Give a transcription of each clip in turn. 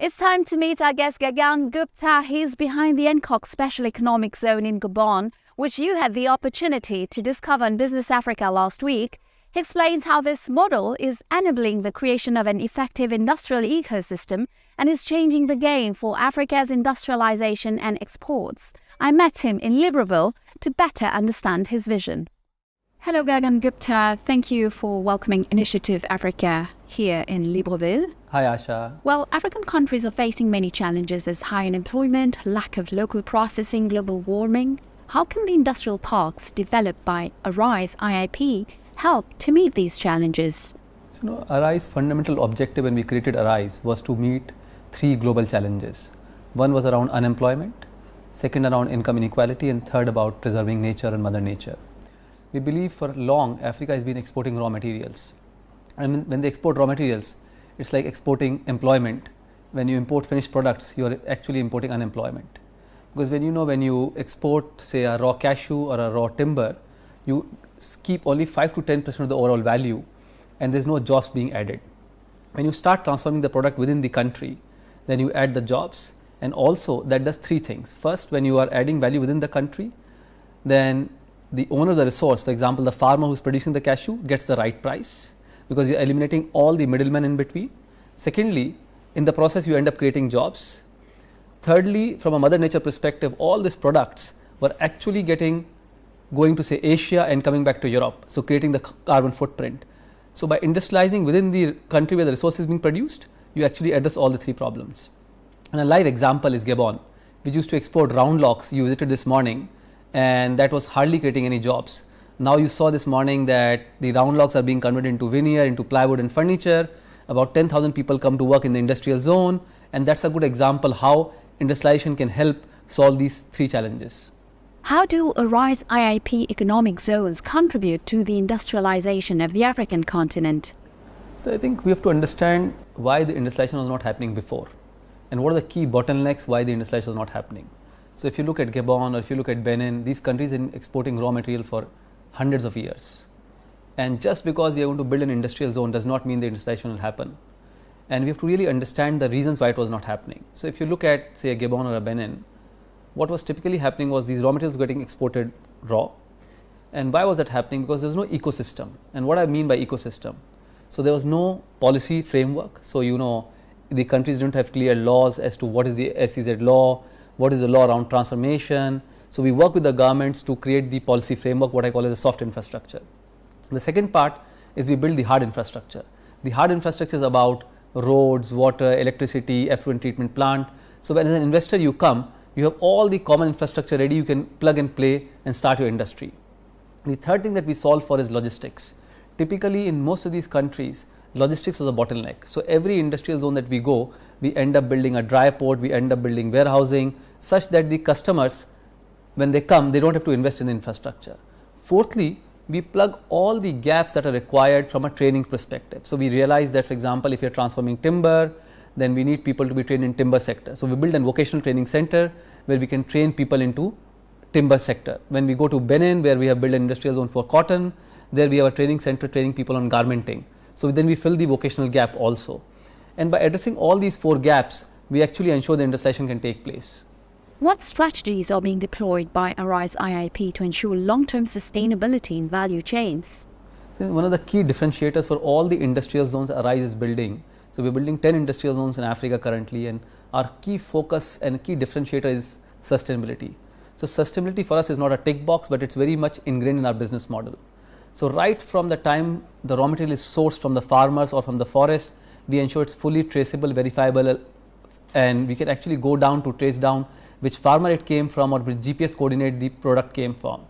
It's time to meet our guest Gagan Gupta. He's behind the NCOC Special Economic Zone in Gabon, which you had the opportunity to discover in Business Africa last week. He explains how this model is enabling the creation of an effective industrial ecosystem and is changing the game for Africa's industrialization and exports. I met him in Libreville to better understand his vision. Hello Gagan Gupta, thank you for welcoming Initiative Africa here in Libreville. Hi Asha. Well, African countries are facing many challenges as high unemployment, lack of local processing, global warming. How can the industrial parks developed by Arise IIP help to meet these challenges? So, Arise fundamental objective when we created Arise was to meet three global challenges. One was around unemployment, second around income inequality, and third about preserving nature and Mother Nature. We believe for long Africa has been exporting raw materials, and when they export raw materials, it's like exporting employment. When you import finished products, you are actually importing unemployment, because when you export say a raw cashew or a raw timber, you keep only 5 to 10% of the overall value and there's no jobs being added. When you start transforming the product within the country, then you add the jobs, and also that does three things. First, when you are adding value within the country, then the owner of the resource, for example the farmer who's producing the cashew, gets the right price because you're eliminating all the middlemen in between. Secondly, in the process you end up creating jobs. Thirdly, from a Mother Nature perspective, all these products were actually going to say Asia and coming back to Europe, so creating the carbon footprint. So by industrializing within the country where the resource is being produced, you actually address all the three problems. And a live example is Gabon, which used to export round locks. You visited this morning, and that was hardly creating any jobs. Now you saw this morning that the round logs are being converted into veneer, into plywood and furniture. About 10,000 people come to work in the industrial zone, and that's a good example how industrialization can help solve these three challenges. How do Arise IIP economic zones contribute to the industrialization of the African continent? So I think we have to understand why the industrialization was not happening before, and what are the key bottlenecks why the industrialization was not happening. So if you look at Gabon or if you look at Benin, these countries have been exporting raw material for hundreds of years. And just because we are going to build an industrial zone does not mean the industrialization will happen. And we have to really understand the reasons why it was not happening. So if you look at say a Gabon or a Benin, what was typically happening was these raw materials getting exported raw. And why was that happening? Because there was no ecosystem. And what I mean by ecosystem, so there was no policy framework. So the countries didn't have clear laws as to what is the SEZ law, what is the law around transformation. So we work with the governments to create the policy framework, what I call as the soft infrastructure. The second part is we build the hard infrastructure. The hard infrastructure is about roads, water, electricity, effluent treatment plant. So when as an investor you come, you have all the common infrastructure ready, you can plug and play and start your industry. The third thing that we solve for is logistics. Typically in most of these countries, logistics was a bottleneck. So every industrial zone that we go, we end up building a dry port, we end up building warehousing, such that the customers, when they come, they don't have to invest in infrastructure. Fourthly, we plug all the gaps that are required from a training perspective. So we realize that, for example, if you're transforming timber, then we need people to be trained in timber sector. So we build a vocational training center where we can train people into timber sector. When we go to Benin, where we have built an industrial zone for cotton, there we have a training center training people on garmenting. So then we fill the vocational gap also. And by addressing all these four gaps, we actually ensure the industrialization can take place. What strategies are being deployed by Arise IIP to ensure long-term sustainability in value chains? So one of the key differentiators for all the industrial zones Arise is building. So we're building 10 industrial zones in Africa currently, and our key focus and key differentiator is sustainability. So sustainability for us is not a tick box, but it's very much ingrained in our business model. So right from the time the raw material is sourced from the farmers or from the forest, we ensure it's fully traceable, verifiable, and we can actually go down to trace down which farmer it came from or which GPS coordinate the product came from.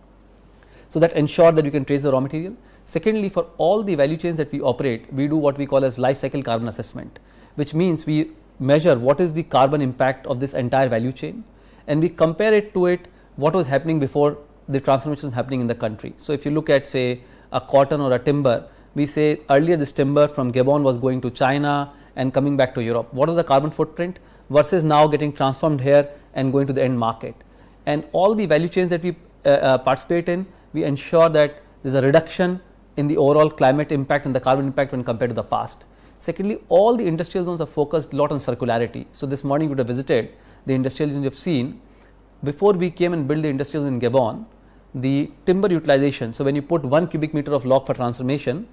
So that ensure that you can trace the raw material. Secondly, for all the value chains that we operate, we do what we call as life cycle carbon assessment, which means we measure what is the carbon impact of this entire value chain, and we compare it to what was happening before the transformation is happening in the country. So if you look at say a cotton or a timber, we say earlier this timber from Gabon was going to China and coming back to Europe. What was the carbon footprint versus now getting transformed here and going to the end market? And all the value chains that we participate in, we ensure that there is a reduction in the overall climate impact and the carbon impact when compared to the past. Secondly, all the industrial zones are focused a lot on circularity. So this morning you would have visited the industrial zones you have seen. Before we came and built the industrial zone in Gabon, the timber utilization, so when you put 1 cubic meter of log for transformation,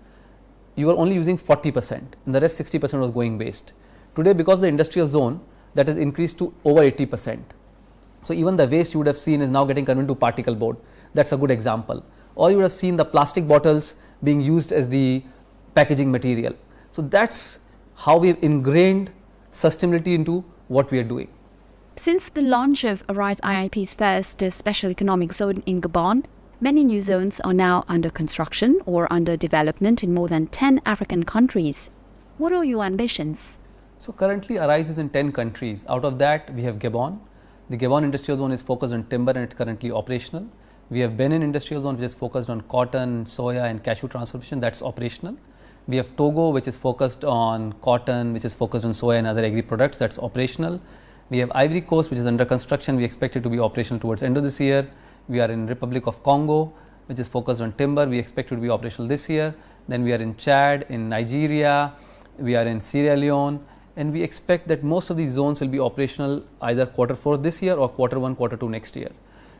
you were only using 40% and the rest 60% was going waste. Today, because of the industrial zone, that has increased to over 80%. So even the waste you would have seen is now getting converted to particle board. That's a good example. Or you would have seen the plastic bottles being used as the packaging material. So that's how we have ingrained sustainability into what we are doing. Since the launch of Arise IIP's first special economic zone in Gabon, many new zones are now under construction or under development in more than 10 African countries. What are your ambitions? So currently Arise is in 10 countries. Out of that, we have Gabon. The Gabon industrial zone is focused on timber and it's currently operational. We have Benin industrial zone, which is focused on cotton, soya and cashew transformation, that's operational. We have Togo, which is focused on cotton, which is focused on soya and other agri products, that's operational. We have Ivory Coast, which is under construction. We expect it to be operational towards the end of this year. We are in Republic of Congo, which is focused on timber. We expect it to be operational this year. Then we are in Chad, in Nigeria, we are in Sierra Leone, and we expect that most of these zones will be operational either Q4 this year or Q1, Q2 next year.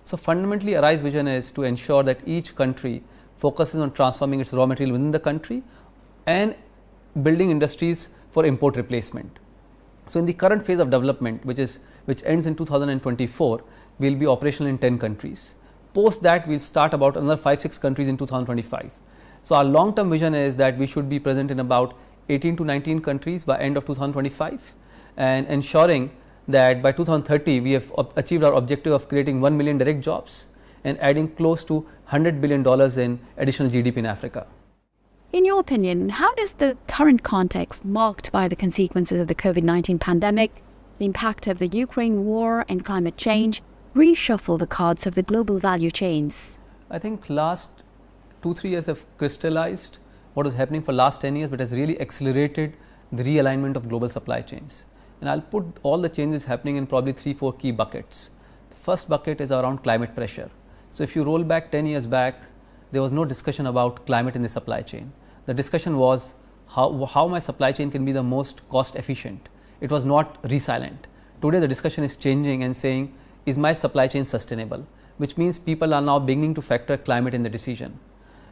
So fundamentally, Arise vision is to ensure that each country focuses on transforming its raw material within the country and building industries for import replacement. So in the current phase of development, which ends in 2024, we will be operational in 10 countries. Post that, we will start about another 5-6 countries in 2025. So our long-term vision is that we should be present in about 18 to 19 countries by end of 2025, and ensuring that by 2030 we have achieved our objective of creating 1 million direct jobs and adding close to $100 billion in additional GDP in Africa. In your opinion, how does the current context marked by the consequences of the COVID-19 pandemic, the impact of the Ukraine war and climate change reshuffle the cards of the global value chains? I think last 2-3 years have crystallized what was happening for last 10 years, but has really accelerated the realignment of global supply chains. And I'll put all the changes happening in probably 3-4 key buckets. The first bucket is around climate pressure. So if you roll back 10 years back, there was no discussion about climate in the supply chain. The discussion was how my supply chain can be the most cost efficient. It was not resilient. Today the discussion is changing and saying, is my supply chain sustainable? Which means people are now beginning to factor climate in the decision.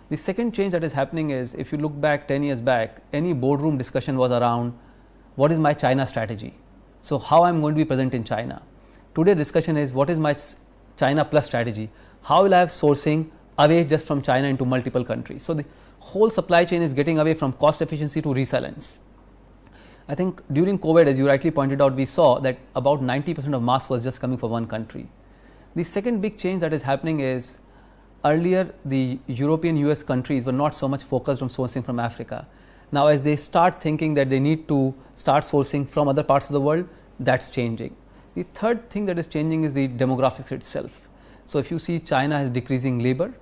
The second change that is happening is, if you look back 10 years back, any boardroom discussion was around what is my China strategy? So how I'm going to be present in China? Today discussion is what is my China plus strategy? How will I have sourcing away just from China into multiple countries? So the whole supply chain is getting away from cost efficiency to resilience. I think during COVID, as you rightly pointed out, we saw that about 90% of mass was just coming from one country. The second big change that is happening is, earlier the European US countries were not so much focused on sourcing from Africa. Now as they start thinking that they need to start sourcing from other parts of the world, that's changing. The third thing that is changing is the demographics itself. So if you see, China is decreasing labor,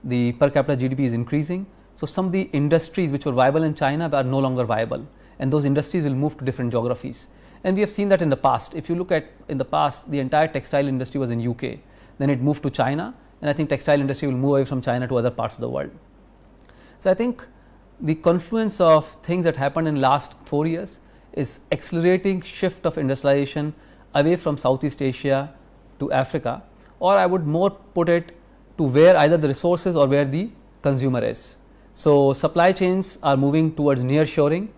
the per capita GDP is increasing. So some of the industries which were viable in China are no longer viable, and those industries will move to different geographies. And we have seen that in the past. If you look at in the past, the entire textile industry was in UK, then it moved to China, and I think textile industry will move away from China to other parts of the world. So I think the confluence of things that happened in last 4 years is accelerating shift of industrialization away from Southeast Asia to Africa, or I would more put it to where either the resources or where the consumer is. So supply chains are moving towards nearshoring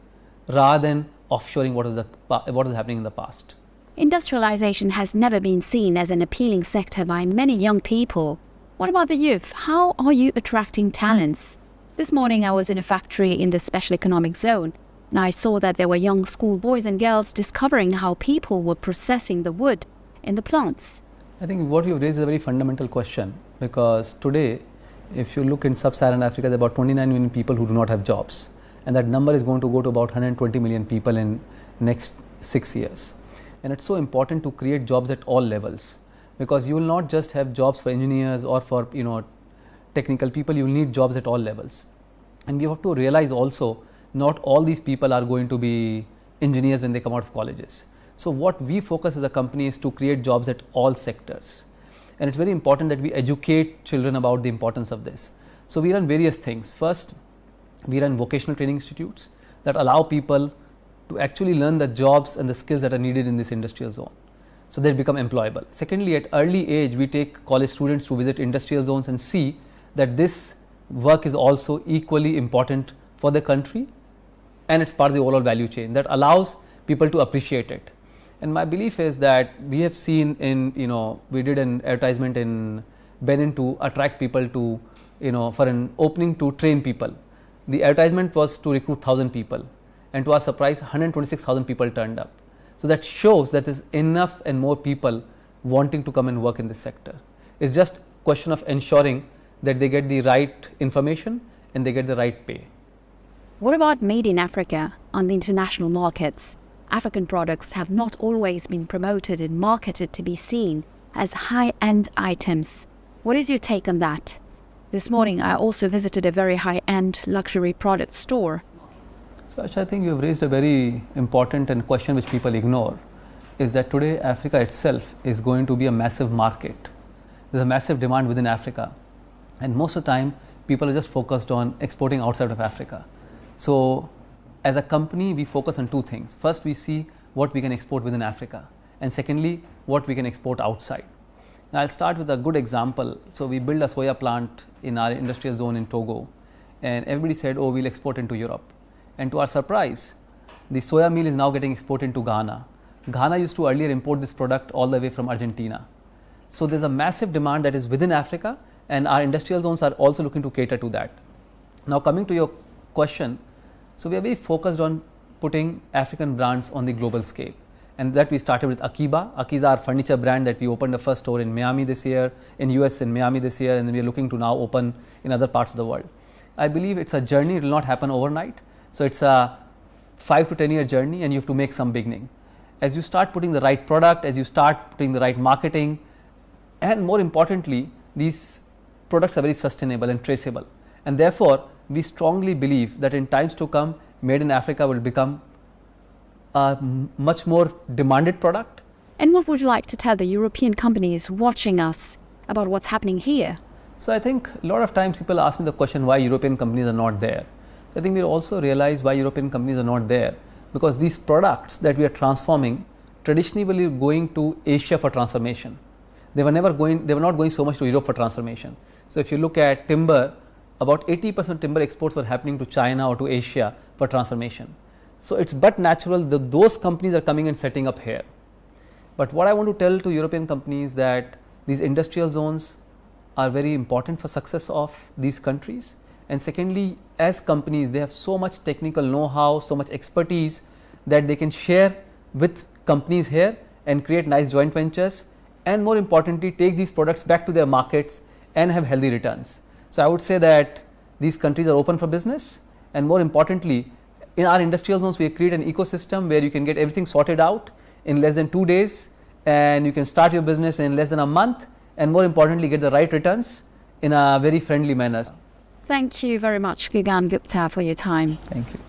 rather than offshoring what is happening in the past. Industrialization has never been seen as an appealing sector by many young people. What about the youth? How are you attracting talents? This morning I was in a factory in the special economic zone, and I saw that there were young school boys and girls discovering how people were processing the wood in the plants. I think what you've raised is a very fundamental question, because today, if you look in sub-Saharan Africa, there are about 29 million people who do not have jobs, and that number is going to go to about 120 million people in next 6 years. And it's so important to create jobs at all levels, because you will not just have jobs for engineers or for technical people. You will need jobs at all levels. And we have to realize also, not all these people are going to be engineers when they come out of colleges. So what we focus as a company is to create jobs at all sectors. And it's very important that we educate children about the importance of this. So we run various things. First, we run vocational training institutes that allow people to actually learn the jobs and the skills that are needed in this industrial zone. So they become employable. Secondly, at early age, we take college students to visit industrial zones and see that this work is also equally important for the country, and it's part of the overall value chain that allows people to appreciate it. And my belief is that we have seen in, we did an advertisement in Benin to attract people to, for an opening to train people. The advertisement was to recruit 1,000 people, and to our surprise, 126,000 people turned up. So that shows that there's enough and more people wanting to come and work in this sector. It's just a question of ensuring that they get the right information and they get the right pay. What about made in Africa on the international markets? African products have not always been promoted and marketed to be seen as high-end items. What is your take on that? This morning I also visited a very high-end luxury product store. So Asha, I think you have raised a very important and question which people ignore, is that today Africa itself is going to be a massive market. There's a massive demand within Africa, and most of the time people are just focused on exporting outside of Africa. So as a company, we focus on two things. First, we see what we can export within Africa, and secondly, what we can export outside. Now I'll start with a good example. So we built a soya plant in our industrial zone in Togo, and everybody said, oh, we'll export into Europe. And to our surprise, the soya meal is now getting exported into Ghana. Ghana used to earlier import this product all the way from Argentina. So there's a massive demand that is within Africa, and our industrial zones are also looking to cater to that. Now coming to your question, so we are very focused on putting African brands on the global scale, and that we started with Akiba. Akiba is our furniture brand that we opened the first store in Miami this year, in US in Miami this year, and then we are looking to now open in other parts of the world. I believe it's a journey, it will not happen overnight. So it's a 5 to 10 year journey, and you have to make some beginning. As you start putting the right product, as you start putting the right marketing, and more importantly, these products are very sustainable and traceable. And therefore, we strongly believe that in times to come, made in Africa will become a much more demanded product. And what would you like to tell the European companies watching us about what's happening here? So I think a lot of times people ask me the question why European companies are not there. I think we also realize why European companies are not there, because these products that we are transforming traditionally were going to Asia for transformation. They were not going so much to Europe for transformation. So if you look at timber, about 80% timber exports were happening to China or to Asia for transformation. So it's but natural that those companies are coming and setting up here. But what I want to tell to European companies that these industrial zones are very important for success of these countries. And secondly, as companies, they have so much technical know-how, so much expertise that they can share with companies here and create nice joint ventures, and more importantly, take these products back to their markets and have healthy returns. So I would say that these countries are open for business, and more importantly, in our industrial zones, we create an ecosystem where you can get everything sorted out in less than 2 days, and you can start your business in less than a month, and more importantly, get the right returns in a very friendly manner. Thank you very much, Gagan Gupta, for your time. Thank you.